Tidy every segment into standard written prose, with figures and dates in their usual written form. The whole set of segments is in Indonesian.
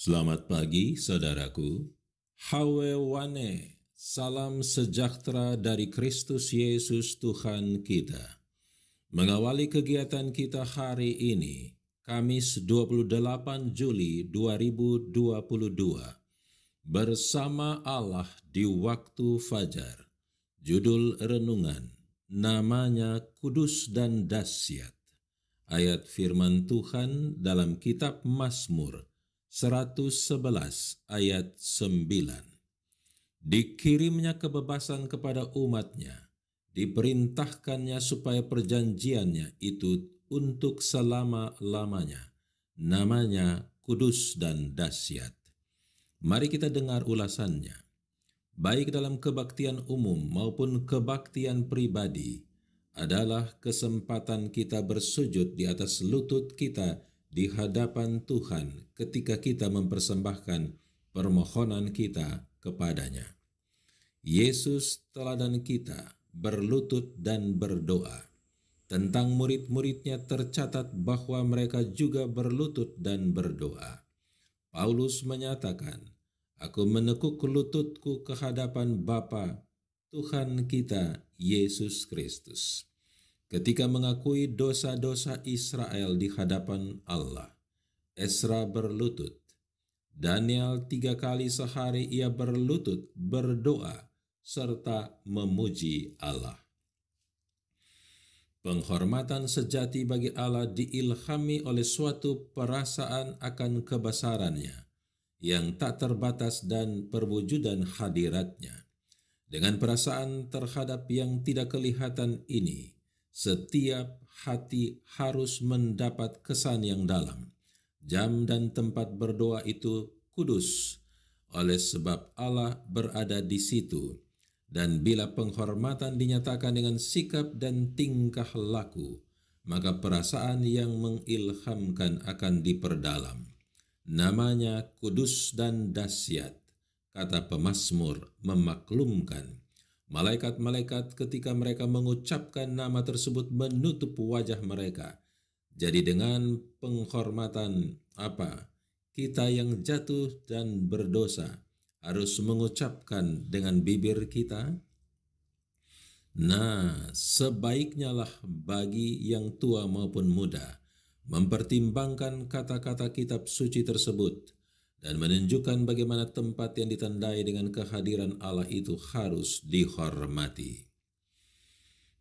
Selamat pagi, saudaraku. Hawewane, salam sejahtera dari Kristus Yesus Tuhan kita. Mengawali kegiatan kita hari ini, Kamis 28 Juli 2022, bersama Allah di waktu fajar. Judul renungan, namanya kudus dan dahsyat. Ayat firman Tuhan dalam kitab Mazmur 111 ayat 9. Dikirimnya kebebasan kepada umatnya, diperintahkannya supaya perjanjiannya itu untuk selama-lamanya. Namanya kudus dan dahsyat. Mari kita dengar ulasannya. Baik dalam kebaktian umum maupun kebaktian pribadi, adalah kesempatan kita bersujud di atas lutut kita di hadapan Tuhan ketika kita mempersembahkan permohonan kita kepadanya. Yesus teladan kita berlutut dan berdoa. Tentang murid-muridnya tercatat bahwa mereka juga berlutut dan berdoa. Paulus menyatakan, "Aku menekuk lututku ke hadapan Bapa, Tuhan kita Yesus Kristus." Ketika mengakui dosa-dosa Israel di hadapan Allah, Esra berlutut. Daniel 3 kali sehari ia berlutut, berdoa, serta memuji Allah. Penghormatan sejati bagi Allah diilhami oleh suatu perasaan akan kebesarannya yang tak terbatas dan perwujudan hadiratnya. Dengan perasaan terhadap yang tidak kelihatan ini, setiap hati harus mendapat kesan yang dalam. Jam dan tempat berdoa itu kudus, oleh sebab Allah berada di situ. Dan bila penghormatan dinyatakan dengan sikap dan tingkah laku, maka perasaan yang mengilhamkan akan diperdalam. Namanya kudus dan dahsyat, kata pemazmur memaklumkan. Malaikat-malaikat ketika mereka mengucapkan nama tersebut menutup wajah mereka. Jadi dengan penghormatan apa? Kita yang jatuh dan berdosa harus mengucapkan dengan bibir kita? Nah, sebaiknya lah bagi yang tua maupun muda mempertimbangkan kata-kata kitab suci tersebut dan menunjukkan bagaimana tempat yang ditandai dengan kehadiran Allah itu harus dihormati.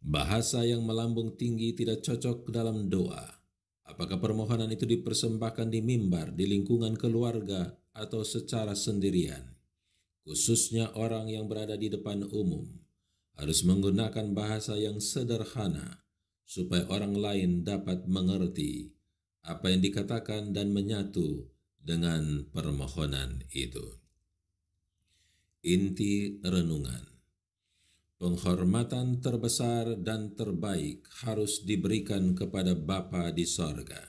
Bahasa yang melambung tinggi tidak cocok dalam doa. Apakah permohonan itu dipersembahkan di mimbar, di lingkungan keluarga, atau secara sendirian? Khususnya orang yang berada di depan umum harus menggunakan bahasa yang sederhana supaya orang lain dapat mengerti apa yang dikatakan dan menyatu dengan permohonan itu. Inti renungan. Penghormatan terbesar dan terbaik harus diberikan kepada Bapa di sorga,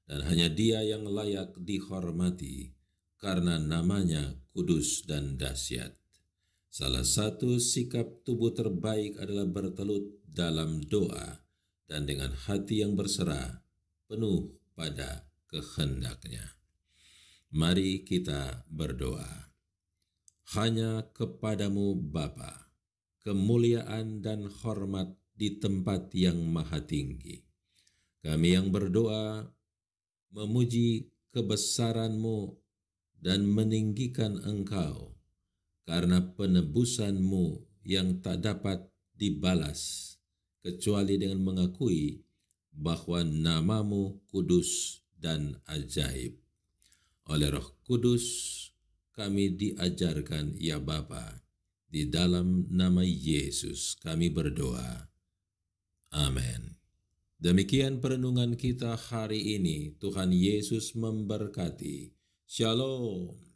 dan hanya Dia yang layak dihormati karena namanya kudus dan dahsyat. Salah satu sikap tubuh terbaik adalah bertelut dalam doa dan dengan hati yang berserah penuh pada kehendaknya. Mari kita berdoa. Hanya kepadamu Bapa, kemuliaan dan hormat di tempat yang maha tinggi. Kami yang berdoa memuji kebesaran-Mu dan meninggikan Engkau karena penebusan-Mu yang tak dapat dibalas kecuali dengan mengakui bahwa nama-Mu kudus dan ajaib. Oleh Roh Kudus kami diajarkan, ya Bapa, di dalam nama Yesus kami berdoa. Amin. Demikian perenungan kita hari ini. Tuhan Yesus memberkati. Shalom.